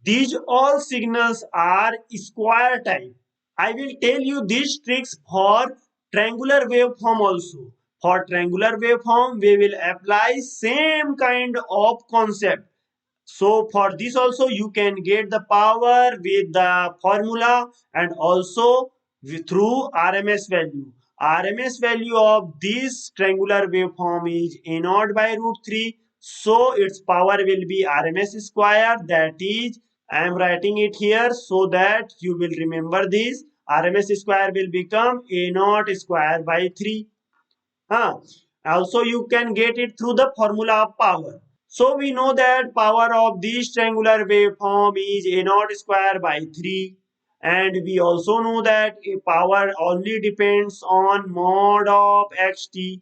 These all signals are square type. I will tell you these tricks for triangular waveform also. For triangular waveform, we will apply same kind of concept. So for this also you can get the power with the formula and also through RMS value. RMS value of this triangular waveform is A naught by root 3. So its power will be RMS square, that is, I am writing it here so that you will remember this. RMS square will become A naught square by 3. Huh? Also you can get it through the formula of power. So we know that power of this triangular waveform is A naught square by 3, and we also know that a power only depends on mod of xt.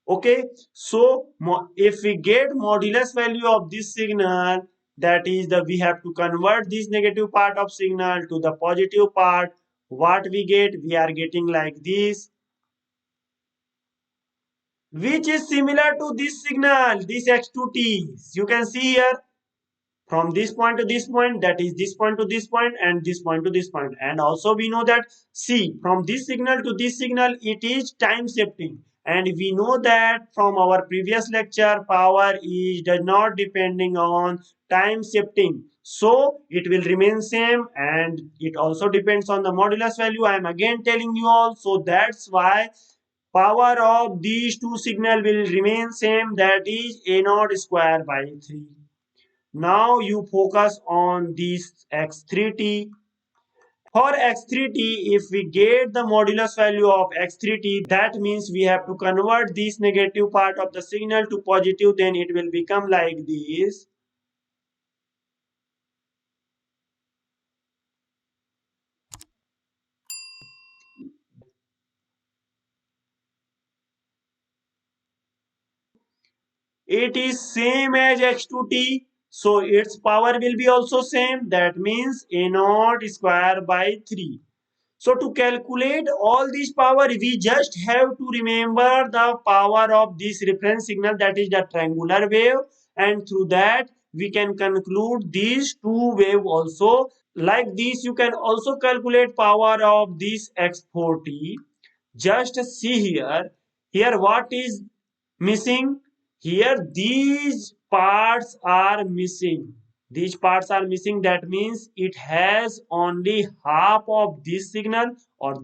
Okay, so if we get modulus value of this signal, that is the we have to convert this negative part of signal to the positive part. What we are getting like this, which is similar to this signal, this x2t. You can see here from this point to this point, that is this point to this point, and this point to this point. And also we know that see, from this signal to this signal it is time shifting, and we know that from our previous lecture power is does not depending on time shifting, so it will remain same, and it also depends on the modulus value. I am again telling you all, so that's why power of these two signal will remain same, that is A naught square by 3. Now you focus on this x3t. For x3t, if we get the modulus value of x3t, that means we have to convert this negative part of the signal to positive, then it will become like this. It is same as x2t, so its power will be also same, that means A naught square by 3. So to calculate all this power, we just have to remember the power of this reference signal, that is the triangular wave, and through that we can conclude these two wave also. Like this, you can also calculate power of this x4t. Just see here. Here what is missing? Here these parts are missing. These parts are missing. That means it has only half of this signal, or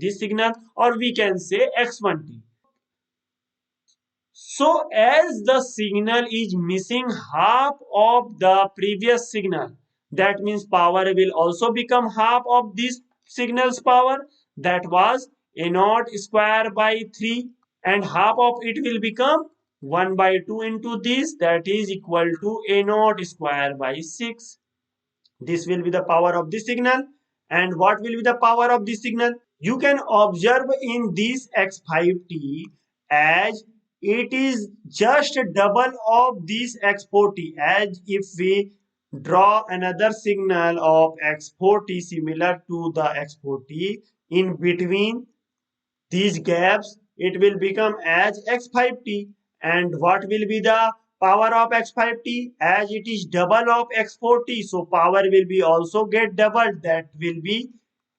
we can say x1t. So as the signal is missing half of the previous signal, that means power will also become half of this signal's power, that was A naught square by 3, and half of it will become 1 by 2 into this, that is equal to A naught square by 6. This will be the power of this signal. And what will be the power of this signal? You can observe in this x5t as it is just double of this x4t, as if we draw another signal of x4t similar to the x4t, in between these gaps it will become as x5t. And what will be the power of x5t? As it is double of x4t, so power will be also get doubled, that will be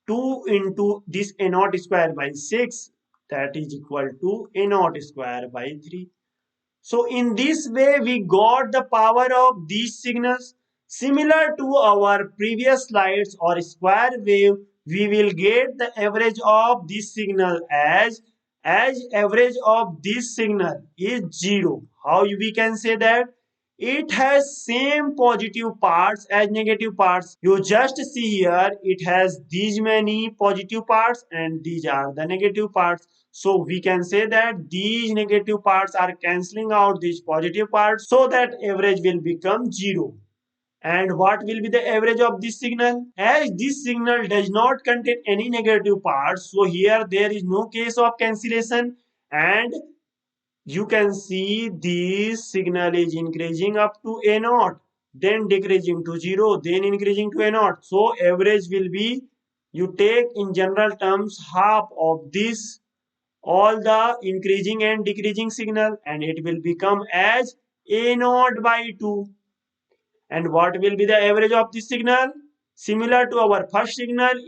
2 into this A naught square by 6, that is equal to A naught square by 3. So in this way we got the power of these signals. Similar to our previous slides or square wave, we will get the average of this signal as average of this signal is 0. How we can say that? It has same positive parts as negative parts. You just see here it has these many positive parts and these are the negative parts. So we can say that these negative parts are cancelling out these positive parts, so that average will become 0. And what will be the average of this signal? As this signal does not contain any negative parts, so here there is no case of cancellation, and you can see this signal is increasing up to A naught, then decreasing to 0, then increasing to A naught. So average will be, you take in general terms half of this all the increasing and decreasing signal, and it will become as A naught by 2. And what will be the average of this signal? Similar to our first signal,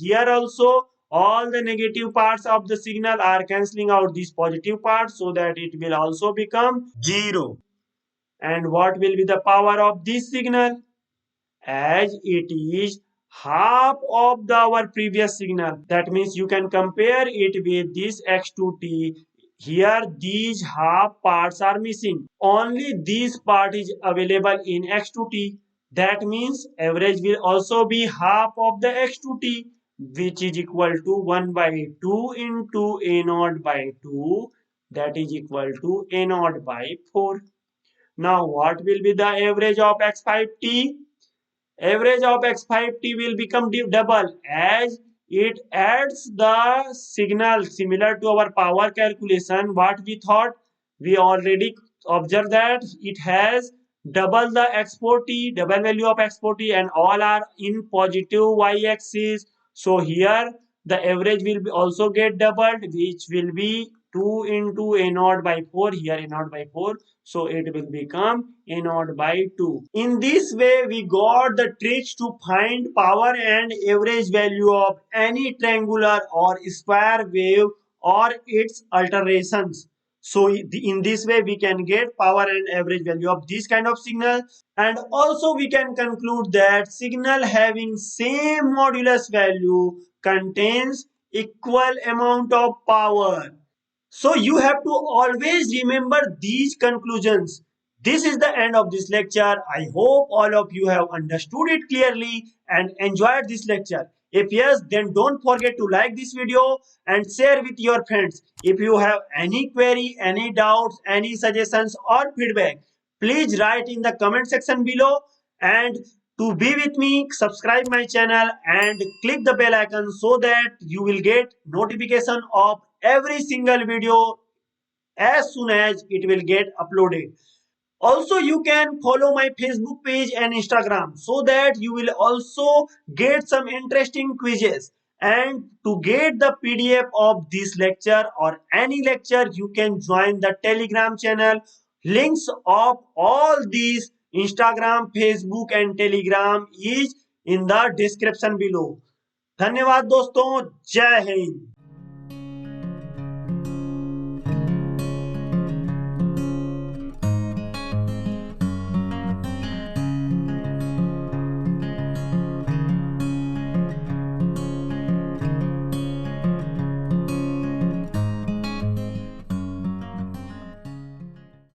here also all the negative parts of the signal are cancelling out these positive parts, so that it will also become 0. And what will be the power of this signal? As it is half of our previous signal. That means you can compare it with this x2t. Here these half parts are missing. Only this part is available in x2t. That means average will also be half of the x2t, which is equal to 1 by 2 into a naught by 2, that is equal to a naught by 4. Now what will be the average of x5t? Average of x5t will become double as it adds the signal. Similar to our power calculation, what we thought, we already observed that it has double the x4t, double value of x4t, and all are in positive y-axis. So here the average will be also get doubled, which will be 2 into a naught by 4, here a naught by 4, so it will become a naught by 2. In this way, we got the tricks to find power and average value of any triangular or square wave or its alterations. So in this way, we can get power and average value of this kind of signal. And also we can conclude that signal having same modulus value contains equal amount of power. So you have to always remember these conclusions. This is the end of this lecture. I hope all of you have understood it clearly and enjoyed this lecture. If yes, then don't forget to like this video and share with your friends. If you have any query, any doubts, any suggestions or feedback, please write in the comment section below. And to be with me, subscribe my channel and click the bell icon so that you will get notification of every single video as soon as it will get uploaded. Also, you can follow my Facebook page and Instagram so that you will also get some interesting quizzes. And to get the PDF of this lecture or any lecture, you can join the Telegram channel. Links of all these Instagram, Facebook and Telegram is in the description below. धन्यवाद दोस्तों, जय हिंद।